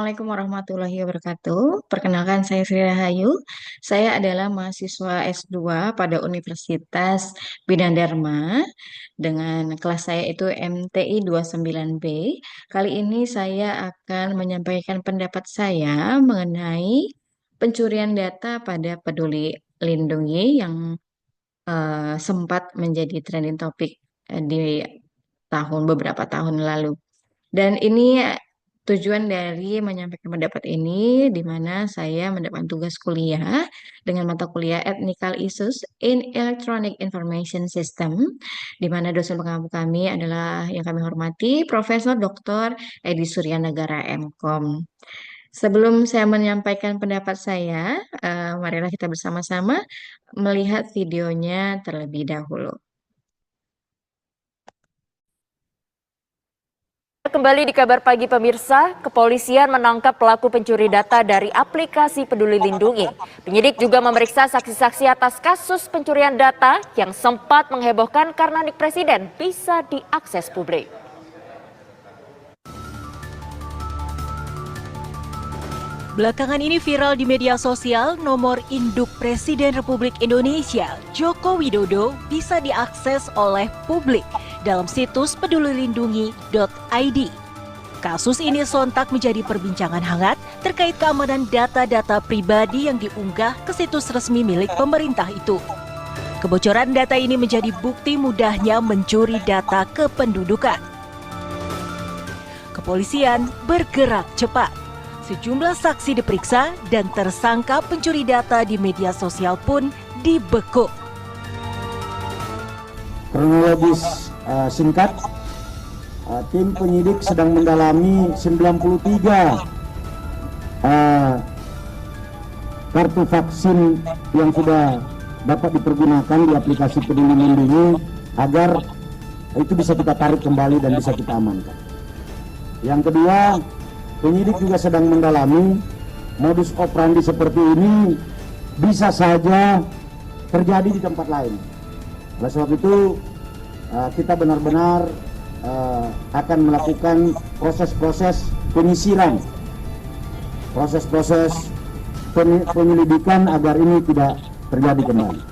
Assalamualaikum warahmatullahi wabarakatuh. Perkenalkan saya Sri Rahayu. Saya adalah mahasiswa S2 pada Universitas Bina Dharma dengan kelas saya itu MTI 29B. Kali ini saya akan menyampaikan pendapat saya mengenai pencurian data pada Peduli Lindungi yang sempat menjadi trending topik di beberapa tahun lalu. Dan ini tujuan dari menyampaikan pendapat ini di mana saya mendapatkan tugas kuliah dengan mata kuliah Ethnical Issues in Electronic Information System, di mana dosen pengampu kami adalah yang kami hormati Profesor Dr. Edi Suryanagara MKom. Sebelum saya menyampaikan pendapat saya, marilah kita bersama-sama melihat videonya terlebih dahulu. Kembali di kabar pagi pemirsa, kepolisian menangkap pelaku pencuri data dari aplikasi Peduli Lindungi. Penyidik juga memeriksa saksi-saksi atas kasus pencurian data yang sempat menghebohkan karena nik presiden bisa diakses publik. Belakangan ini viral di media sosial nomor induk Presiden Republik Indonesia Joko Widodo bisa diakses oleh publik dalam situs pedulilindungi.id. Kasus ini sontak menjadi perbincangan hangat terkait keamanan data-data pribadi yang diunggah ke situs resmi milik pemerintah itu. Kebocoran data ini menjadi bukti mudahnya mencuri data kependudukan. Kepolisian bergerak cepat. Sejumlah saksi diperiksa dan tersangka pencuri data di media sosial pun dibekuk. Kronologis singkat, tim penyidik sedang mendalami 93 kartu vaksin yang sudah dapat dipergunakan di aplikasi Peduli Lindungi agar itu bisa kita tarik kembali dan bisa kita amankan. Yang kedua, penyidik juga sedang mendalami modus operandi seperti ini bisa saja terjadi di tempat lain. Oleh sebab itu kita benar-benar akan melakukan proses-proses penyisiran, proses-proses penyelidikan agar ini tidak terjadi kembali.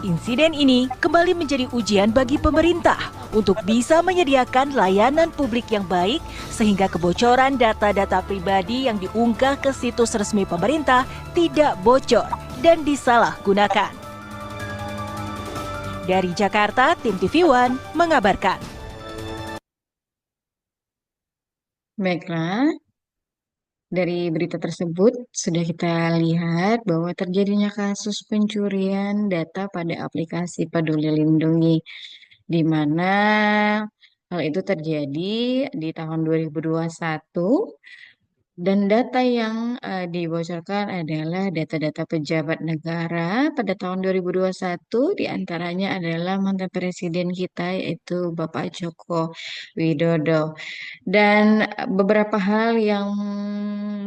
Insiden ini kembali menjadi ujian bagi pemerintah untuk bisa menyediakan layanan publik yang baik sehingga kebocoran data-data pribadi yang diunggah ke situs resmi pemerintah tidak bocor dan disalahgunakan. Dari Jakarta, tim TV One mengabarkan. Baiklah. Dari berita tersebut sudah kita lihat bahwa terjadinya kasus pencurian data pada aplikasi Peduli Lindungi, di mana hal itu terjadi di tahun 2021 dan data yang dibocorkan adalah data-data pejabat negara pada tahun 2021, diantaranya adalah mantan presiden kita yaitu Bapak Joko Widodo. Dan beberapa hal yang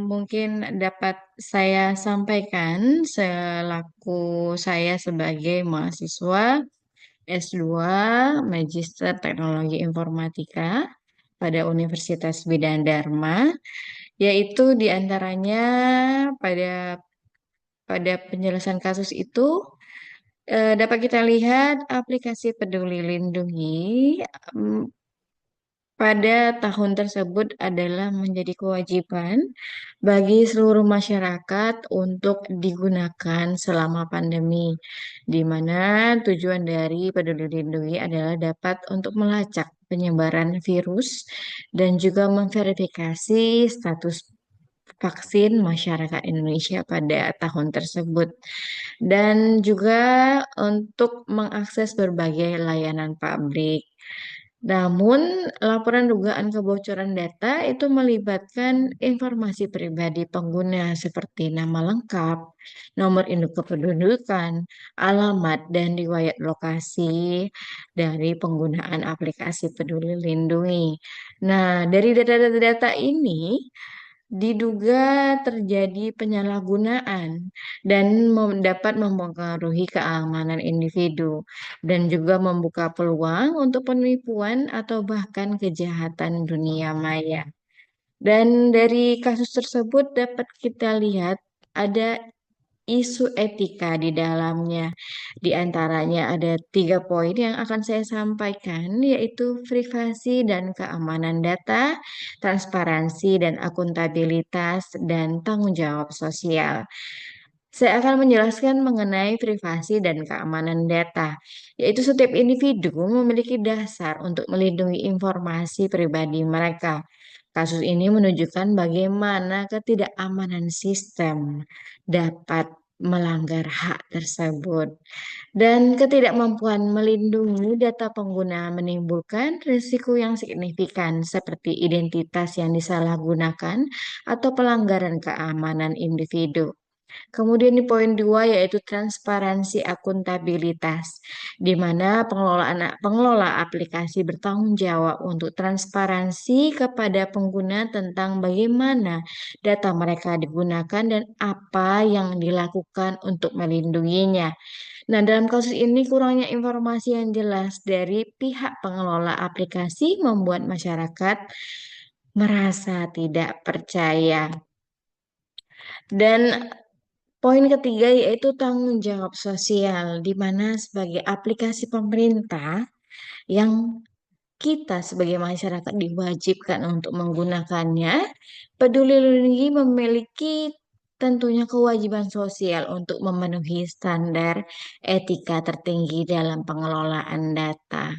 mungkin dapat saya sampaikan selaku saya sebagai mahasiswa S2 Magister Teknologi Informatika pada Universitas Bina Dharma, yaitu diantaranya pada penjelasan kasus itu dapat kita lihat aplikasi Peduli Lindungi pada tahun tersebut adalah menjadi kewajiban bagi seluruh masyarakat untuk digunakan selama pandemi, di mana tujuan dari Peduli Lindungi adalah dapat untuk melacak penyebaran virus dan juga memverifikasi status vaksin masyarakat Indonesia pada tahun tersebut, dan juga untuk mengakses berbagai layanan publik. Namun, laporan dugaan kebocoran data itu melibatkan informasi pribadi pengguna seperti nama lengkap, nomor induk kependudukan, alamat, dan riwayat lokasi dari penggunaan aplikasi Peduli Lindungi. Nah, dari data-data ini diduga terjadi penyalahgunaan dan dapat mempengaruhi keamanan individu dan juga membuka peluang untuk penipuan atau bahkan kejahatan dunia maya. Dan dari kasus tersebut dapat kita lihat ada isu etika di dalamnya. Di antaranya ada 3 poin yang akan saya sampaikan, yaitu privasi dan keamanan data, transparansi dan akuntabilitas, dan tanggung jawab sosial. Saya akan menjelaskan mengenai privasi dan keamanan data, yaitu setiap individu memiliki dasar untuk melindungi informasi pribadi mereka. Kasus ini menunjukkan bagaimana ketidakamanan sistem dapat melanggar hak tersebut. Dan ketidakmampuan melindungi data pengguna menimbulkan risiko yang signifikan seperti identitas yang disalahgunakan atau pelanggaran keamanan individu. Kemudian di poin 2 yaitu transparansi akuntabilitas, di mana pengelola aplikasi bertanggung jawab untuk transparansi kepada pengguna tentang bagaimana data mereka digunakan dan apa yang dilakukan untuk melindunginya. Nah, dalam kasus ini kurangnya informasi yang jelas dari pihak pengelola aplikasi membuat masyarakat merasa tidak percaya. Dan poin ketiga yaitu tanggung jawab sosial, di mana sebagai aplikasi pemerintah yang kita sebagai masyarakat diwajibkan untuk menggunakannya, Peduli Lindungi memiliki tentunya kewajiban sosial untuk memenuhi standar etika tertinggi dalam pengelolaan data.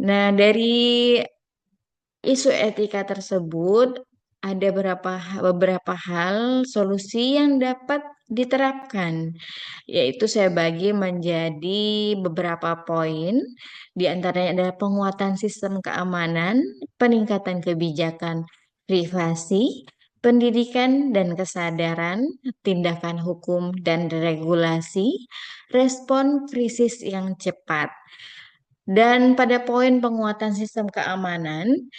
Nah, dari isu etika tersebut ada beberapa hal solusi yang dapat diterapkan, yaitu saya bagi menjadi beberapa poin. Di antaranya adalah penguatan sistem keamanan, peningkatan kebijakan privasi, pendidikan dan kesadaran, tindakan hukum dan regulasi, respon krisis yang cepat. Dan pada poin penguatan sistem keamanan,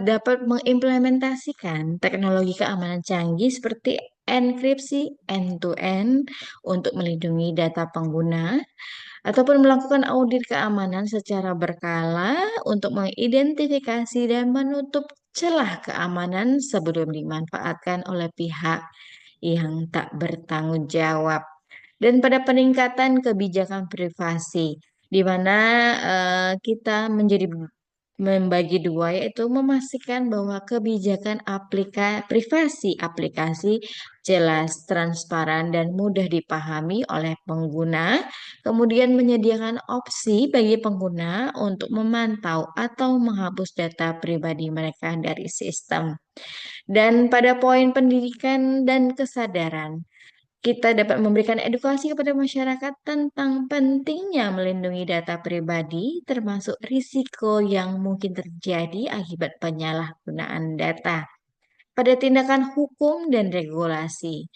dapat mengimplementasikan teknologi keamanan canggih seperti enkripsi end-to-end untuk melindungi data pengguna, ataupun melakukan audit keamanan secara berkala untuk mengidentifikasi dan menutup celah keamanan sebelum dimanfaatkan oleh pihak yang tak bertanggung jawab. Dan pada peningkatan kebijakan privasi, di mana kita menjadi membagi dua, yaitu memastikan bahwa kebijakan privasi aplikasi jelas, transparan, dan mudah dipahami oleh pengguna. Kemudian menyediakan opsi bagi pengguna untuk memantau atau menghapus data pribadi mereka dari sistem. Dan pada poin pendidikan dan kesadaran, kita dapat memberikan edukasi kepada masyarakat tentang pentingnya melindungi data pribadi, termasuk risiko yang mungkin terjadi akibat penyalahgunaan data. Pada tindakan hukum dan regulasi,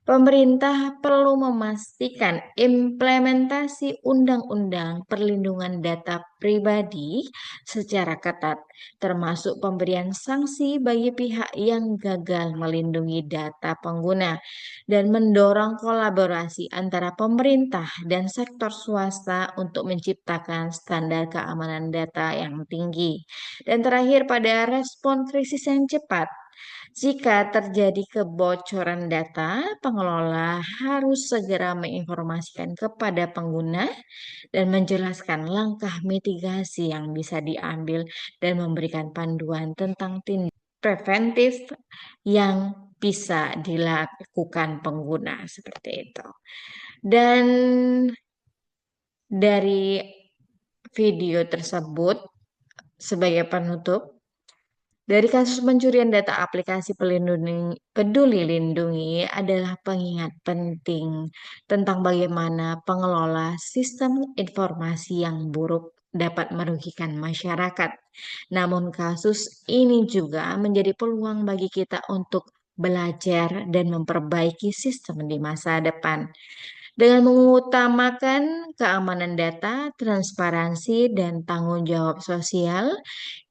pemerintah perlu memastikan implementasi Undang-Undang Perlindungan Data Pribadi secara ketat, termasuk pemberian sanksi bagi pihak yang gagal melindungi data pengguna, dan mendorong kolaborasi antara pemerintah dan sektor swasta untuk menciptakan standar keamanan data yang tinggi. Dan terakhir, pada respon krisis yang cepat, jika terjadi kebocoran data, pengelola harus segera menginformasikan kepada pengguna dan menjelaskan langkah mitigasi yang bisa diambil dan memberikan panduan tentang tindakan preventif yang bisa dilakukan pengguna seperti itu. Dan dari video tersebut sebagai penutup, dari kasus pencurian data aplikasi Peduli Lindungi adalah pengingat penting tentang bagaimana pengelola sistem informasi yang buruk dapat merugikan masyarakat. Namun kasus ini juga menjadi peluang bagi kita untuk belajar dan memperbaiki sistem di masa depan. Dengan mengutamakan keamanan data, transparansi, dan tanggung jawab sosial,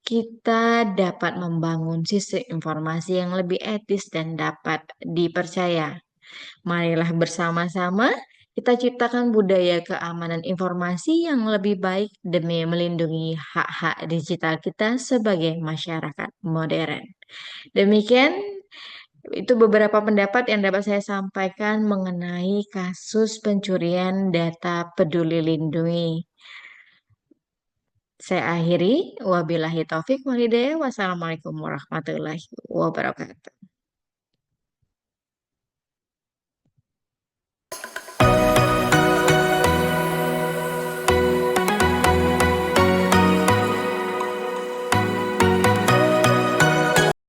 kita dapat membangun sistem informasi yang lebih etis dan dapat dipercaya. Marilah bersama-sama kita ciptakan budaya keamanan informasi yang lebih baik demi melindungi hak-hak digital kita sebagai masyarakat modern. Demikian itu beberapa pendapat yang dapat saya sampaikan mengenai kasus pencurian data Peduli Lindungi. Saya akhiri, wabillahi taufik walhidayah, wassalamualaikum warahmatullahi wabarakatuh.